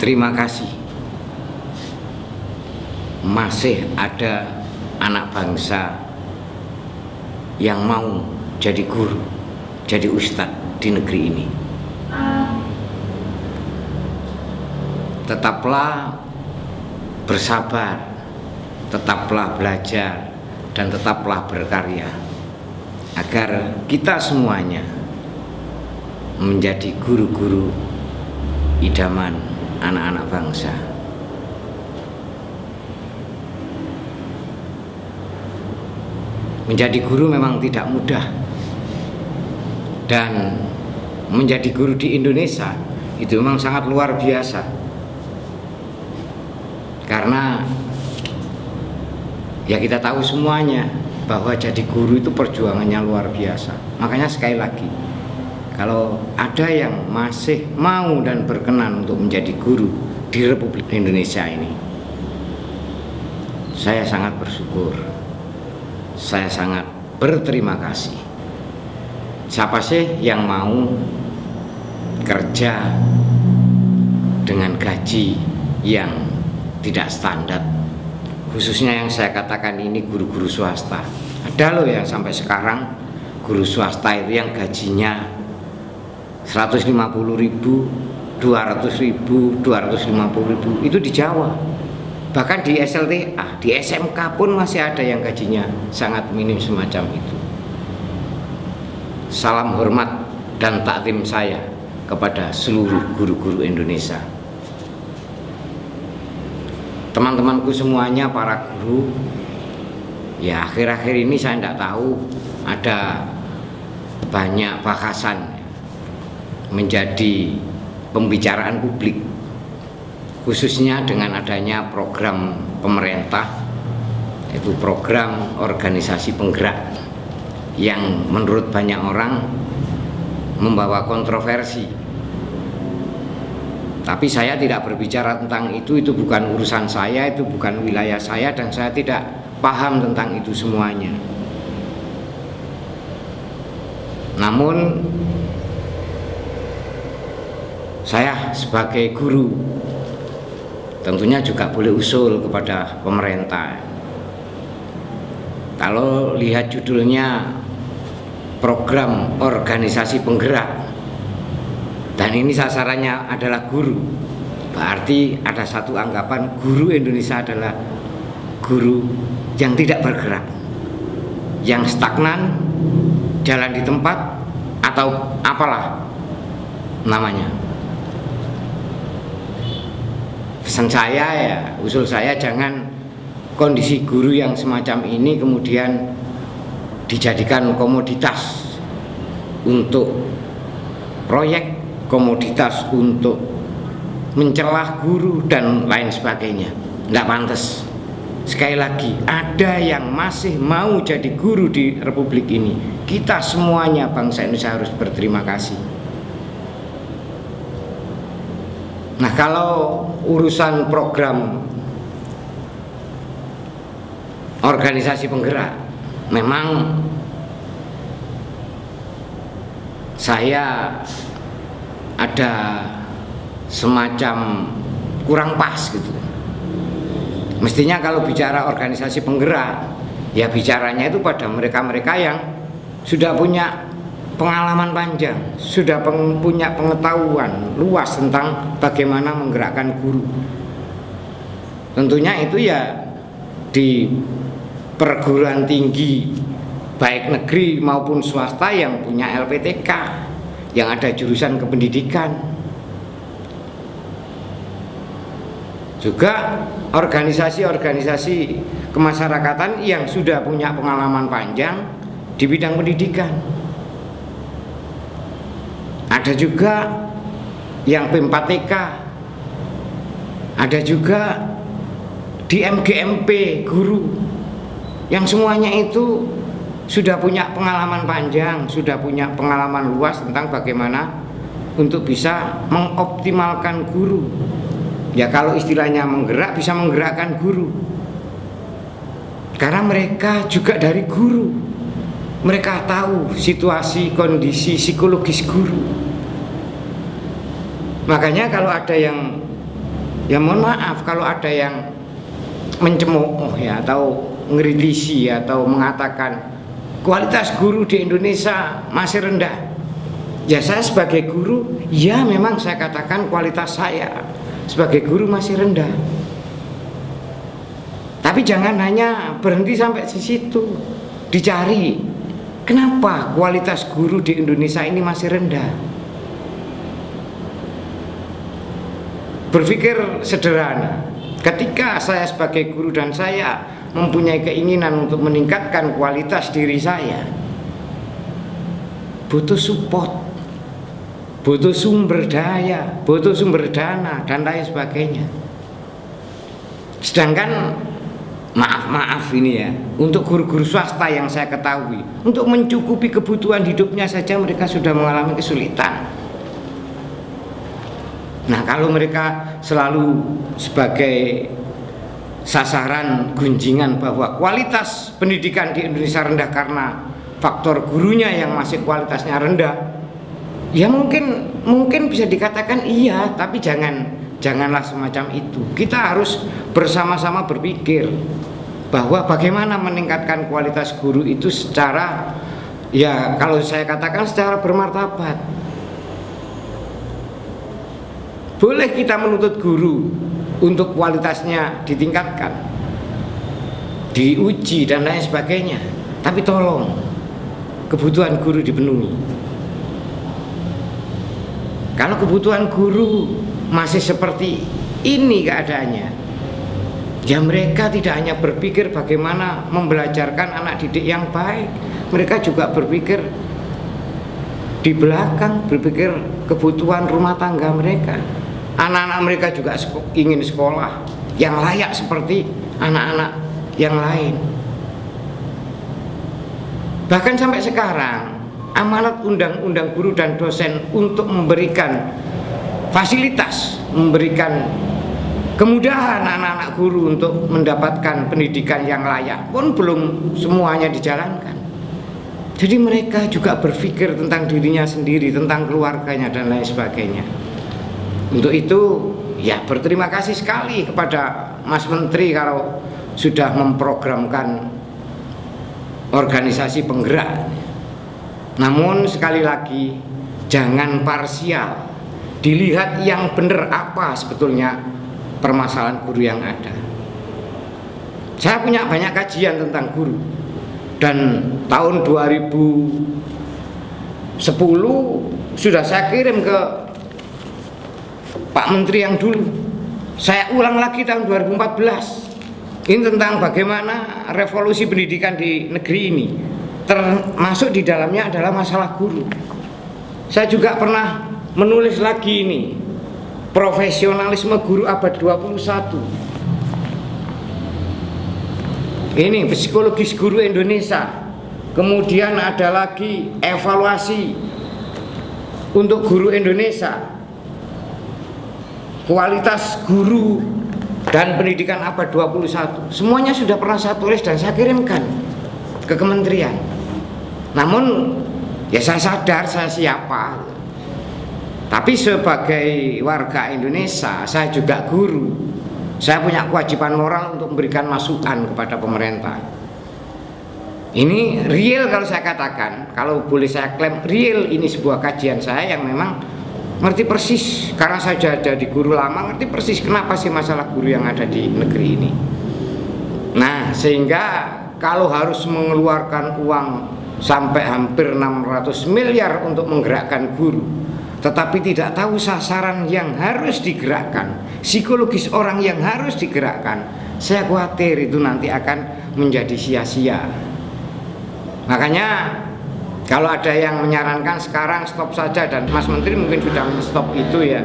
Terima kasih masih ada anak bangsa yang mau jadi guru, jadi ustadz di negeri ini. Tetaplah bersabar, tetaplah belajar, dan tetaplah berkarya agar kita semuanya menjadi guru-guru idaman anak-anak bangsa. Menjadi guru memang tidak mudah, dan menjadi guru di Indonesia itu memang sangat luar biasa, karena ya kita tahu semuanya bahwa jadi guru itu perjuangannya luar biasa. Makanya sekali lagi, kalau ada yang masih mau dan berkenan untuk menjadi guru di Republik Indonesia ini, saya sangat bersyukur, saya sangat berterima kasih. Siapa sih yang mau kerja dengan gaji yang tidak standar? Khususnya yang saya katakan ini guru-guru swasta. Ada loh yang sampai sekarang guru swasta itu yang gajinya 150.000, 200.000, 250.000 itu di Jawa. Bahkan di SLTA, di SMK pun masih ada yang gajinya sangat minim semacam itu. Salam hormat dan takdim saya kepada seluruh guru-guru Indonesia. Teman-temanku semuanya, para guru, ya akhir-akhir ini saya tidak tahu ada banyak bakasan menjadi pembicaraan publik, khususnya dengan adanya program pemerintah, yaitu program organisasi penggerak yang menurut banyak orang membawa kontroversi. Tapi saya tidak berbicara tentang itu bukan urusan saya, itu bukan wilayah saya, dan saya tidak paham tentang itu semuanya. Namun saya sebagai guru tentunya juga boleh usul kepada pemerintah. Kalau lihat judulnya program organisasi penggerak, dan ini sasarannya adalah guru, berarti ada satu anggapan guru Indonesia adalah guru yang tidak bergerak, yang stagnan, jalan di tempat, atau apalah namanya. Pesan saya, ya usul saya, jangan kondisi guru yang semacam ini kemudian dijadikan komoditas untuk proyek, komoditas untuk mencelah guru dan lain sebagainya. Nggak pantas. Sekali lagi, ada yang masih mau jadi guru di Republik ini. Kita semuanya bangsa Indonesia harus berterima kasih. Nah, kalau urusan program organisasi penggerak, memang saya ada semacam kurang pas gitu. Mestinya kalau bicara organisasi penggerak, ya bicaranya itu pada mereka-mereka yang sudah punya pengalaman panjang, sudah punya pengetahuan luas tentang bagaimana menggerakkan guru. Tentunya itu ya di perguruan tinggi baik negeri maupun swasta yang punya LPTK, yang ada jurusan kependidikan. Juga organisasi-organisasi kemasyarakatan yang sudah punya pengalaman panjang di bidang pendidikan. Ada juga yang P4TK, ada juga di MGMP guru, yang semuanya itu sudah punya pengalaman panjang, sudah punya pengalaman luas tentang bagaimana untuk bisa mengoptimalkan guru. Ya kalau istilahnya menggerak, bisa menggerakkan guru, karena mereka juga dari guru. Mereka tahu situasi, kondisi psikologis guru. Makanya kalau ada yang Ya mohon maaf kalau ada yang mencemooh ya, atau ngritisi atau mengatakan kualitas guru di Indonesia masih rendah. Ya saya sebagai guru, ya memang saya katakan kualitas saya sebagai guru masih rendah. Tapi jangan hanya berhenti sampai di situ. Dicari kenapa kualitas guru di Indonesia ini masih rendah. Berpikir sederhana. Ketika saya sebagai guru dan saya mempunyai keinginan untuk meningkatkan kualitas diri saya, butuh support, butuh sumber daya, butuh sumber dana, dan lain sebagainya. Sedangkan maaf ini ya, untuk guru-guru swasta yang saya ketahui, untuk mencukupi kebutuhan hidupnya saja mereka sudah mengalami kesulitan. Nah, kalau mereka selalu sebagai sasaran gunjingan bahwa kualitas pendidikan di Indonesia rendah karena faktor gurunya yang masih kualitasnya rendah, ya mungkin bisa dikatakan iya, tapi janganlah semacam itu. Kita harus bersama-sama berpikir bahwa bagaimana meningkatkan kualitas guru itu secara, ya kalau saya katakan secara bermartabat. Boleh kita menuntut guru untuk kualitasnya ditingkatkan, diuji dan lain sebagainya, tapi tolong kebutuhan guru dipenuhi. Kalau kebutuhan guru masih seperti ini keadaannya, ya mereka tidak hanya berpikir bagaimana membelajarkan anak didik yang baik, mereka juga berpikir di belakang, berpikir kebutuhan rumah tangga mereka. Anak-anak mereka juga ingin sekolah yang layak seperti anak-anak yang lain. Bahkan sampai sekarang amanat undang-undang guru dan dosen untuk memberikan fasilitas, memberikan kemudahan anak-anak guru untuk mendapatkan pendidikan yang layak pun belum semuanya dijalankan. Jadi mereka juga berpikir tentang dirinya sendiri, tentang keluarganya dan lain sebagainya. Untuk itu ya berterima kasih sekali kepada Mas Menteri kalau sudah memprogramkan organisasi penggerak. Namun sekali lagi jangan parsial, dilihat yang benar apa sebetulnya permasalahan guru yang ada. Saya punya banyak kajian tentang guru, dan tahun 2010 sudah saya kirim ke Pak Menteri yang dulu. Saya ulang lagi tahun 2014. Ini tentang bagaimana revolusi pendidikan di negeri ini. Termasuk di dalamnya adalah masalah guru. Saya juga pernah menulis lagi ini, profesionalisme guru abad 21. Ini psikologis guru Indonesia. Kemudian ada lagi evaluasi untuk guru Indonesia, kualitas guru dan pendidikan abad 21. Semuanya sudah pernah saya tulis dan saya kirimkan ke kementerian. Namun ya saya sadar saya siapa, tapi sebagai warga Indonesia saya juga guru. Saya punya kewajiban moral untuk memberikan masukan kepada pemerintah. Ini real kalau saya katakan, kalau boleh saya klaim real, ini sebuah kajian saya yang memang ngerti persis, karena saya sudah ada di guru lama, ngerti persis kenapa sih masalah guru yang ada di negeri ini. Nah, sehingga kalau harus mengeluarkan uang sampai hampir 600 miliar untuk menggerakkan guru, tetapi tidak tahu sasaran yang harus digerakkan, psikologis orang yang harus digerakkan, saya khawatir itu nanti akan menjadi sia-sia. Makanya kalau ada yang menyarankan sekarang stop saja, dan Mas Menteri mungkin sudah stop itu ya,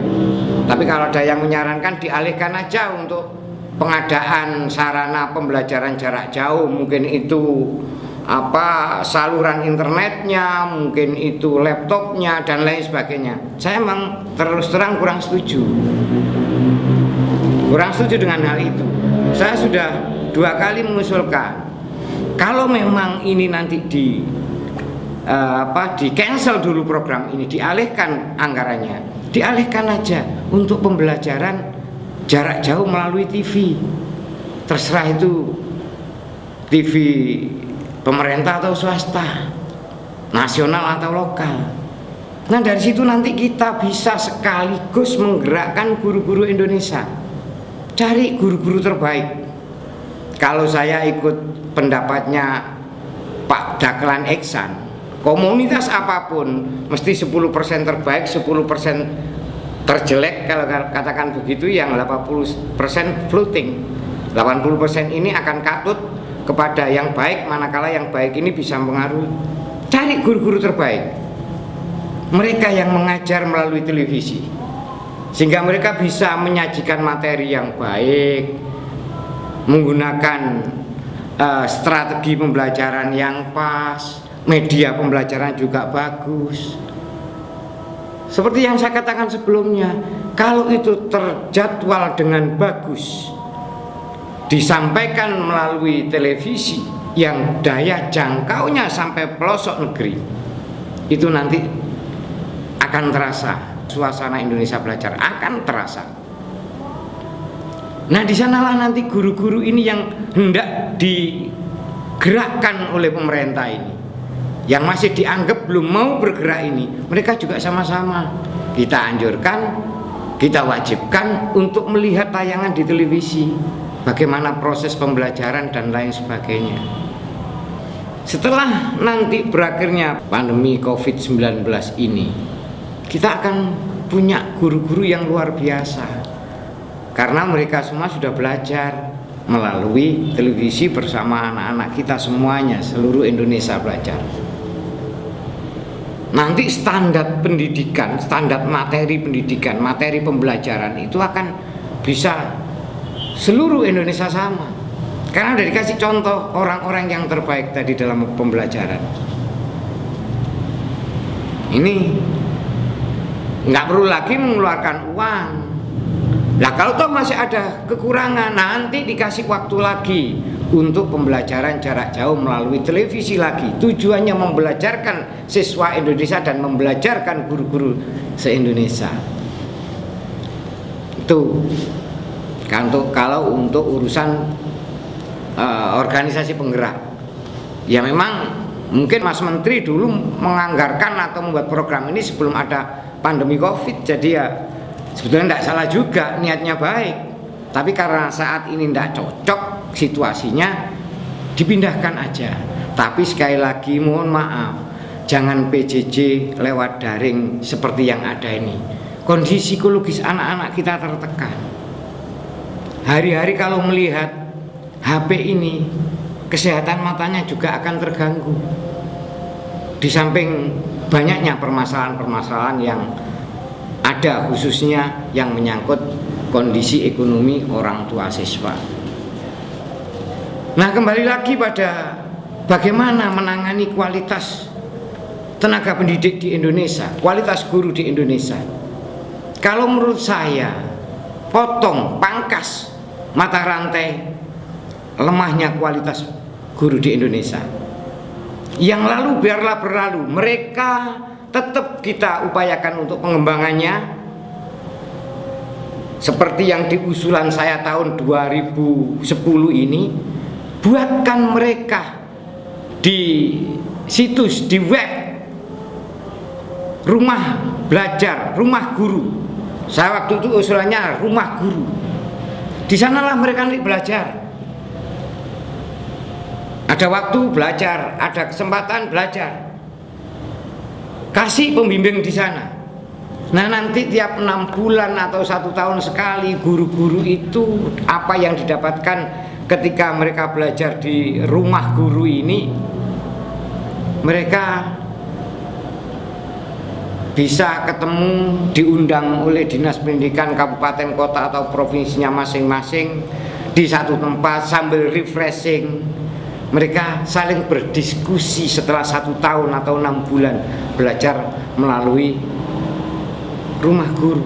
tapi kalau ada yang menyarankan dialihkan aja untuk pengadaan sarana pembelajaran jarak jauh, mungkin itu saluran internetnya, mungkin itu laptopnya dan lain sebagainya. Saya emang terus terang kurang setuju dengan hal itu. Saya sudah 2 kali mengusulkan, kalau memang ini nanti di cancel dulu program ini, dialihkan anggarannya, dialihkan aja untuk pembelajaran jarak jauh melalui TV. Terserah itu TV pemerintah atau swasta, nasional atau lokal. Nah dari situ nanti kita bisa sekaligus menggerakkan guru-guru Indonesia. Cari guru-guru terbaik. Kalau saya ikut pendapatnya Pak Dahlan Iksan, komunitas apapun mesti 10% terbaik, 10% terjelek, kalau katakan begitu, yang 80% floating. 80% ini akan katut kepada yang baik, manakala yang baik ini bisa mempengaruhi. Cari guru-guru terbaik, mereka yang mengajar melalui televisi, sehingga mereka bisa menyajikan materi yang baik, menggunakan strategi pembelajaran yang pas, media pembelajaran juga bagus. Seperti yang saya katakan sebelumnya, kalau itu terjadwal dengan bagus, disampaikan melalui televisi yang daya jangkaunya sampai pelosok negeri, itu nanti akan terasa, suasana Indonesia Belajar akan terasa. Nah di sanalah nanti guru-guru ini yang hendak digerakkan oleh pemerintah ini, yang masih dianggap belum mau bergerak ini, mereka juga sama-sama kita anjurkan, kita wajibkan untuk melihat tayangan di televisi, bagaimana proses pembelajaran dan lain sebagainya. Setelah nanti berakhirnya pandemi COVID-19 ini, kita akan punya guru-guru yang luar biasa, karena mereka semua sudah belajar melalui televisi bersama anak-anak kita semuanya, seluruh Indonesia Belajar. Nanti standar pendidikan, standar materi pendidikan, materi pembelajaran itu akan bisa seluruh Indonesia sama, karena udah dikasih contoh orang-orang yang terbaik tadi dalam pembelajaran. Ini nggak perlu lagi mengeluarkan uang. Nah kalau toh masih ada kekurangan, nanti dikasih waktu lagi untuk pembelajaran jarak jauh melalui televisi lagi. Tujuannya membelajarkan siswa Indonesia dan membelajarkan guru-guru se-Indonesia. Itu kalau untuk urusan organisasi penggerak, ya memang mungkin Mas Menteri dulu menganggarkan atau membuat program ini sebelum ada pandemi COVID, jadi ya sebetulnya tidak salah juga, niatnya baik. Tapi karena saat ini tidak cocok situasinya, dipindahkan aja. Tapi sekali lagi mohon maaf, jangan PJJ lewat daring seperti yang ada ini. Kondisi psikologis anak-anak kita tertekan. Hari-hari kalau melihat HP ini, kesehatan matanya juga akan terganggu. Di samping banyaknya permasalahan-permasalahan yang ada, khususnya yang menyangkut kondisi ekonomi orang tua siswa. Nah kembali lagi pada bagaimana menangani kualitas tenaga pendidik di Indonesia, kualitas guru di Indonesia. Kalau menurut saya, pangkas mata rantai lemahnya kualitas guru di Indonesia. Yang lalu biarlah berlalu, mereka tetap kita upayakan untuk pengembangannya, seperti yang diusulan saya tahun 2010 ini. Buatkan mereka di situs, di web, rumah belajar, rumah guru. Saya waktu itu usulannya rumah guru. Di sanalah mereka belajar. Ada waktu belajar, ada kesempatan belajar. Kasih pembimbing di sana. Nah nanti tiap 6 bulan atau 1 tahun sekali, guru-guru itu apa yang didapatkan ketika mereka belajar di rumah guru ini, mereka bisa ketemu, diundang oleh dinas pendidikan kabupaten kota atau provinsinya masing-masing di satu tempat sambil refreshing. Mereka saling berdiskusi setelah 1 tahun atau 6 bulan belajar melalui rumah guru.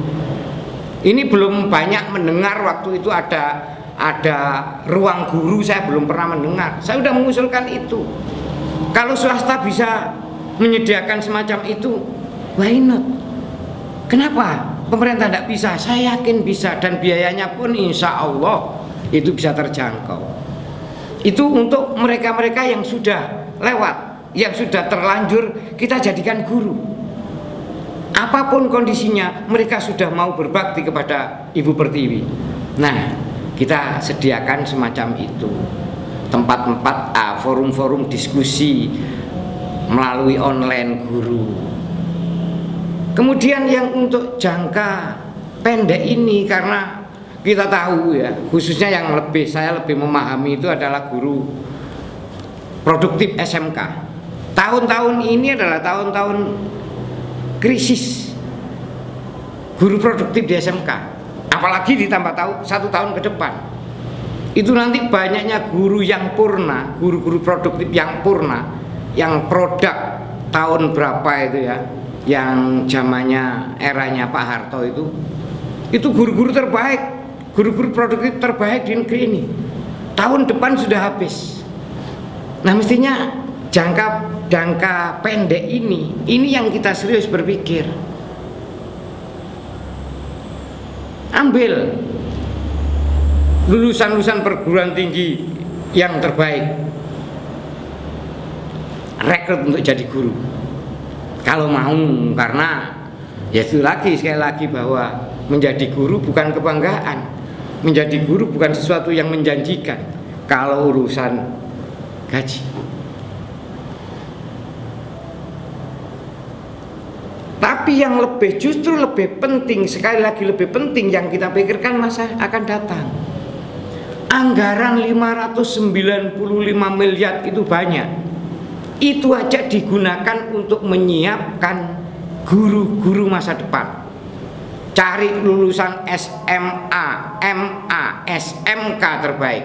Ini belum banyak mendengar, waktu itu ada ruang guru, saya belum pernah mendengar. Saya sudah mengusulkan itu. Kalau swasta bisa menyediakan semacam itu, why not? Kenapa pemerintah tidak bisa? Saya yakin bisa, dan biayanya pun insya Allah itu bisa terjangkau. Itu untuk mereka-mereka yang sudah lewat, yang sudah terlanjur kita jadikan guru. Apapun kondisinya, mereka sudah mau berbakti kepada Ibu Pertiwi. Nah, kita sediakan semacam itu, tempat-tempat, forum-forum diskusi melalui online guru. Kemudian yang untuk jangka pendek ini, karena kita tahu ya, khususnya yang saya lebih memahami itu adalah guru produktif SMK. Tahun-tahun ini adalah tahun-tahun krisis guru produktif di SMK, apalagi ditambah satu tahun ke depan. Itu nanti banyaknya guru yang purna, guru-guru produktif yang purna, yang produk tahun berapa itu ya, yang zamannya eranya Pak Harto itu guru-guru terbaik, guru-guru produktif terbaik di negeri ini. Tahun depan sudah habis. Nah, mestinya jangka pendek ini yang kita serius berpikir. Ambil lulusan-lulusan perguruan tinggi yang terbaik, rekrut untuk jadi guru kalau mau, karena ya itu lagi, sekali lagi, bahwa menjadi guru bukan kebanggaan, menjadi guru bukan sesuatu yang menjanjikan kalau urusan gaji. Tapi yang justru lebih penting, sekali lagi lebih penting yang kita pikirkan masa akan datang. Anggaran 595 miliar itu banyak. Itu aja digunakan untuk menyiapkan guru-guru masa depan. Cari lulusan SMA, MA, SMK terbaik,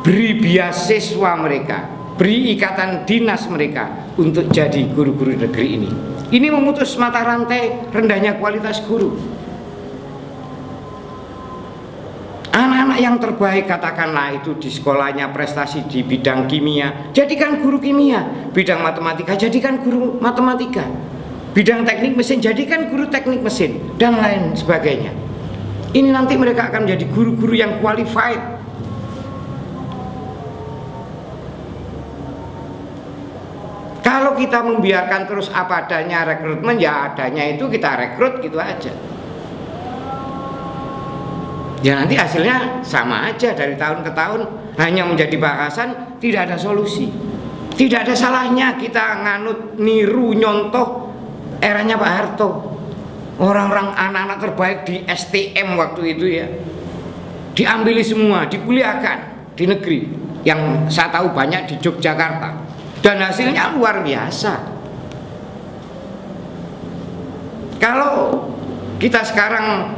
beri beasiswa mereka, beri ikatan dinas mereka untuk jadi guru-guru negeri ini. Ini memutus mata rantai rendahnya kualitas guru. Anak-anak yang terbaik, katakanlah itu di sekolahnya prestasi di bidang kimia, jadikan guru kimia. Bidang matematika, jadikan guru matematika. Bidang teknik mesin, jadikan guru teknik mesin, dan lain sebagainya. Ini nanti mereka akan menjadi guru-guru yang qualified. Kalau kita membiarkan terus apa adanya rekrutmen, ya adanya itu kita rekrut gitu aja. Ya nanti hasilnya sama aja dari tahun ke tahun, hanya menjadi bahasan, tidak ada solusi. Tidak ada salahnya kita nganut, niru, nyontoh eranya Pak Harto. Orang-orang anak-anak terbaik di STM waktu itu ya, diambil semua, dikuliahkan di negeri. Yang saya tahu banyak di Yogyakarta, dan hasilnya luar biasa. Kalau kita sekarang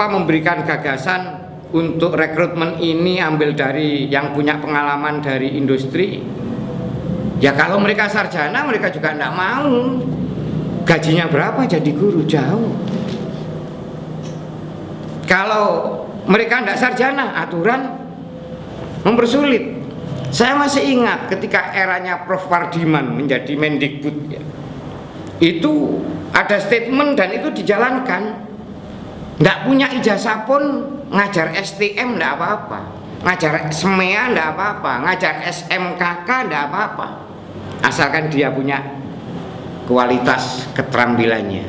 memberikan gagasan untuk rekrutmen ini ambil dari yang punya pengalaman dari industri, ya kalau mereka sarjana mereka juga tidak mau. Gajinya berapa jadi guru? Jauh. Kalau mereka tidak sarjana, aturan mempersulit. Saya masih ingat ketika eranya Prof. Pardiman menjadi Mendikbud ya, itu ada statement dan itu dijalankan. Nggak punya ijazah pun ngajar STM nggak apa-apa, ngajar SMEA nggak apa-apa, ngajar SMKK nggak apa-apa, asalkan dia punya kualitas keterampilannya.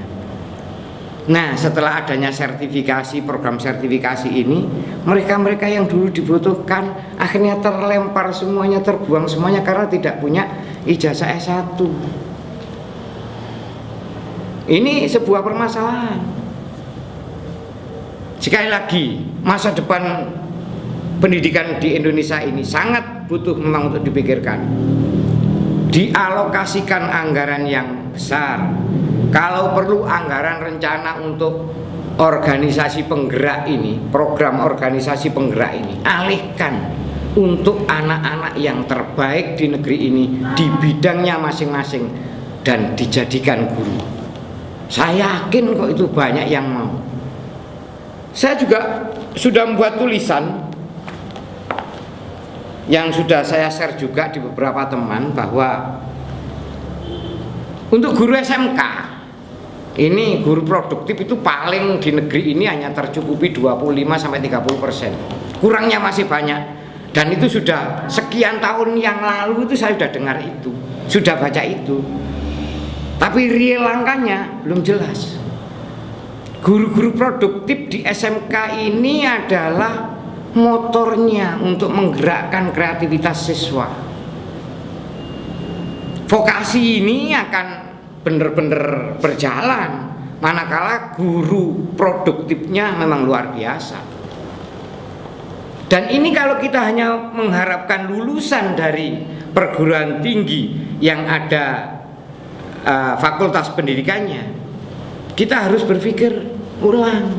Nah, setelah adanya sertifikasi, program sertifikasi ini, mereka-mereka yang dulu dibutuhkan akhirnya terlempar semuanya, terbuang semuanya karena tidak punya ijazah S1. Ini sebuah permasalahan. Sekali lagi, masa depan pendidikan di Indonesia ini sangat butuh memang untuk dipikirkan. Dialokasikan anggaran yang besar. Kalau perlu anggaran rencana untuk organisasi penggerak ini, program organisasi penggerak ini, alihkan untuk anak-anak yang terbaik di negeri ini di bidangnya masing-masing dan dijadikan guru. Saya yakin kok itu banyak yang mau. Saya juga sudah membuat tulisan yang sudah saya share juga di beberapa teman, bahwa untuk guru SMK Ini guru produktif itu paling di negeri ini hanya tercukupi 25-30%. Kurangnya masih banyak. Dan itu sudah sekian tahun yang lalu itu saya sudah dengar itu, sudah baca itu. Tapi real angkanya belum jelas. Guru-guru produktif di SMK ini adalah motornya untuk menggerakkan kreativitas siswa. Vokasi ini akan benar-benar berjalan manakala guru produktifnya memang luar biasa. Dan ini kalau kita hanya mengharapkan lulusan dari perguruan tinggi yang ada fakultas pendidikannya, kita harus berpikir ulang.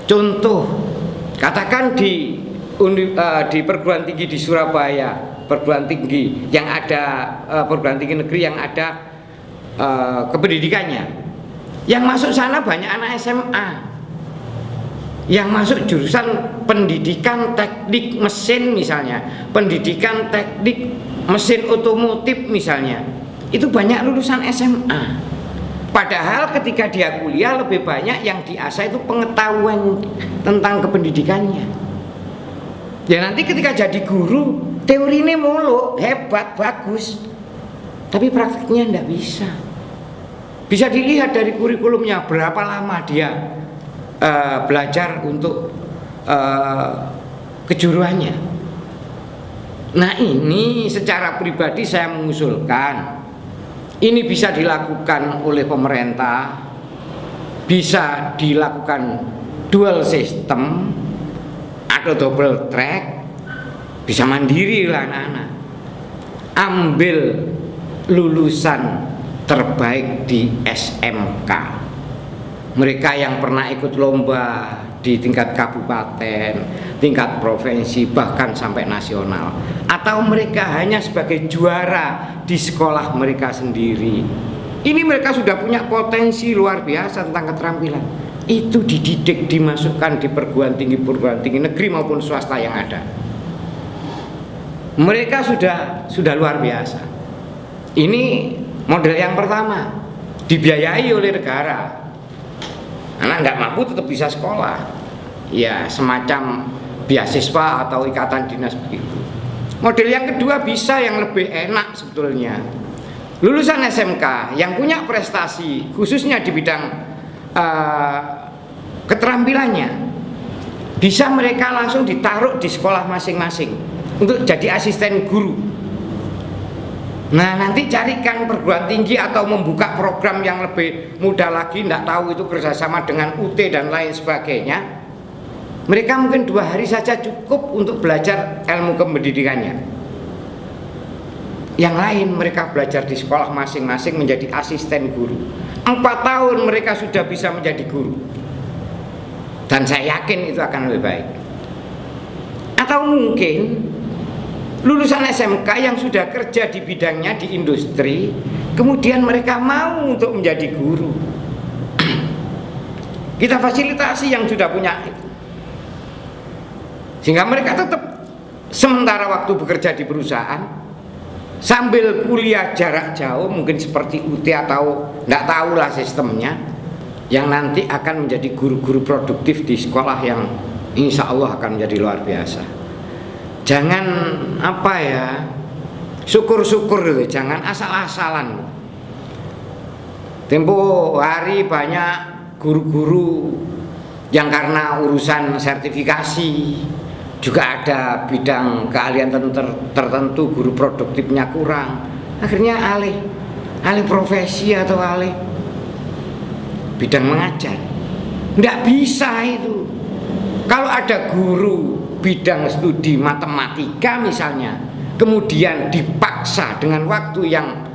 Contoh, katakan di perguruan tinggi di Surabaya, perguruan tinggi yang ada perguruan tinggi negeri yang ada kependidikannya, yang masuk sana banyak anak SMA, yang masuk jurusan pendidikan teknik mesin misalnya, pendidikan teknik mesin otomotif misalnya, itu banyak lulusan SMA. Padahal ketika dia kuliah lebih banyak yang diasah itu pengetahuan tentang kependidikannya. Ya nanti ketika jadi guru, teorinya muluk, hebat, bagus, tapi praktiknya enggak bisa. Bisa dilihat dari kurikulumnya berapa lama dia belajar untuk kejuruannya. Nah ini secara pribadi saya mengusulkan ini bisa dilakukan oleh pemerintah, bisa dilakukan dual system atau double track, bisa mandiri lah anak-anak, ambil lulusan terbaik di SMK. Mereka yang pernah ikut lomba di tingkat kabupaten, tingkat provinsi, bahkan sampai nasional, atau mereka hanya sebagai juara di sekolah mereka sendiri. Ini mereka sudah punya potensi luar biasa tentang keterampilan. Itu dididik, dimasukkan di perguruan tinggi negeri maupun swasta yang ada. Mereka sudah luar biasa. Ini model yang pertama, dibiayai oleh negara. Anak nggak mampu tetap bisa sekolah, ya semacam beasiswa atau ikatan dinas begitu. Model yang kedua bisa yang lebih enak sebetulnya. Lulusan SMK yang punya prestasi khususnya di bidang keterampilannya, bisa mereka langsung ditaruh di sekolah masing-masing untuk jadi asisten guru. Nah nanti carikan perguruan tinggi atau membuka program yang lebih mudah lagi, tidak tahu itu kerjasama dengan UT dan lain sebagainya. Mereka mungkin 2 hari saja cukup untuk belajar ilmu kependidikannya. Yang lain mereka belajar di sekolah masing-masing menjadi asisten guru. 4 tahun mereka sudah bisa menjadi guru. Dan saya yakin itu akan lebih baik. Atau mungkin lulusan SMK yang sudah kerja di bidangnya di industri, kemudian mereka mau untuk menjadi guru. Kita fasilitasi yang sudah punya itu, sehingga mereka tetap sementara waktu bekerja di perusahaan sambil kuliah jarak jauh, mungkin seperti UT atau enggak tahulah sistemnya, yang nanti akan menjadi guru-guru produktif di sekolah yang insya Allah akan menjadi luar biasa. Jangan syukur-syukur gitu, jangan asal-asalan. Tempo hari banyak guru-guru yang karena urusan sertifikasi, juga ada bidang keahlian tertentu guru produktifnya kurang, akhirnya alih profesi atau alih bidang mengajar. Nggak bisa itu. Kalau ada guru bidang studi matematika misalnya, kemudian dipaksa dengan waktu yang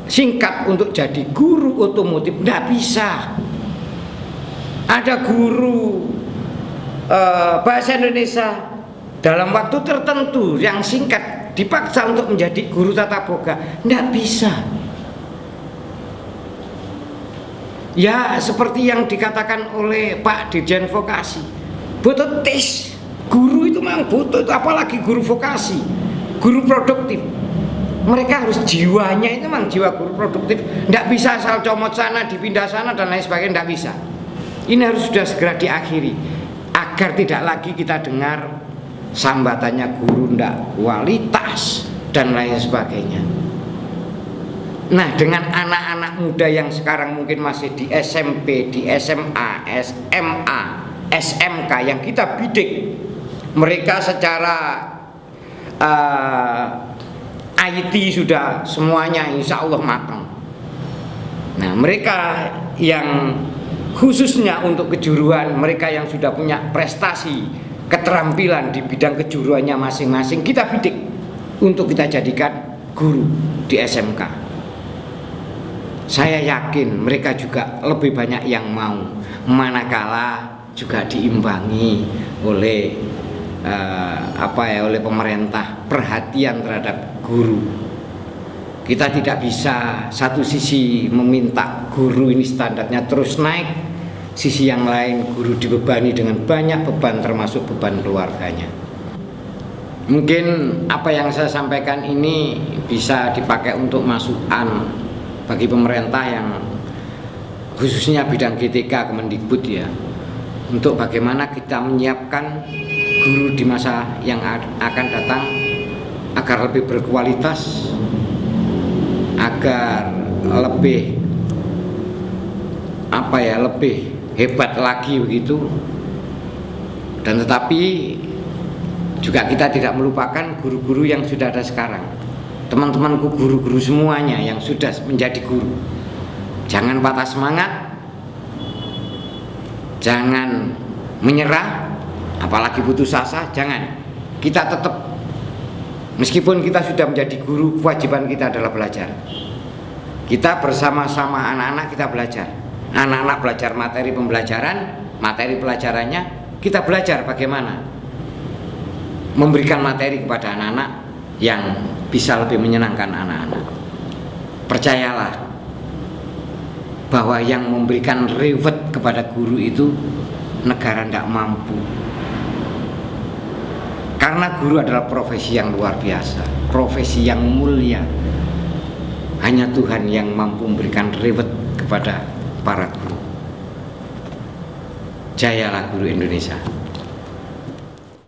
singkat untuk jadi guru otomotif, nggak bisa. Ada guru bahasa Indonesia dalam waktu tertentu yang singkat dipaksa untuk menjadi guru tata boga, nggak bisa. Ya seperti yang dikatakan oleh Pak Dirjen Vokasi, butuh tes. Guru itu memang butuh itu, apalagi guru vokasi, guru produktif. Mereka harus jiwanya itu memang jiwa guru produktif. Tidak bisa asal comot sana, dipindah sana dan lain sebagainya, tidak bisa. Ini harus sudah segera diakhiri agar tidak lagi kita dengar sambatannya guru ndak kualitas dan lain sebagainya. Nah, dengan anak-anak muda yang sekarang mungkin masih di SMP, di SMA, SMA, SMK yang kita bidik, mereka secara IT sudah semuanya insya Allah matang. Nah, mereka yang khususnya untuk kejuruan, mereka yang sudah punya prestasi, keterampilan di bidang kejuruannya masing-masing, kita bidik untuk kita jadikan guru di SMK. Saya yakin mereka juga lebih banyak yang mau, manakala juga diimbangi oleh oleh pemerintah perhatian terhadap guru. Kita tidak bisa satu sisi meminta guru ini standarnya terus naik, sisi yang lain guru dibebani dengan banyak beban termasuk beban keluarganya. Mungkin apa yang saya sampaikan ini bisa dipakai untuk masukan bagi pemerintah yang khususnya bidang GTK Kemendikbud ya, untuk bagaimana kita menyiapkan guru di masa yang akan datang agar lebih berkualitas, agar lebih lebih hebat lagi begitu. Dan tetapi juga kita tidak melupakan guru-guru yang sudah ada sekarang. Teman-temanku guru-guru semuanya yang sudah menjadi guru, jangan patah semangat, jangan menyerah, apalagi putus asa, jangan. Kita tetap, meskipun kita sudah menjadi guru, kewajiban kita adalah belajar. Kita bersama-sama anak-anak kita belajar. Anak-anak belajar materi pembelajaran, materi pelajarannya, kita belajar bagaimana memberikan materi kepada anak-anak yang bisa lebih menyenangkan anak-anak. Percayalah bahwa yang memberikan reward kepada guru itu negara tidak mampu. Karena guru adalah profesi yang luar biasa, profesi yang mulia. Hanya Tuhan yang mampu memberikan reward kepada para guru. Jayalah guru Indonesia.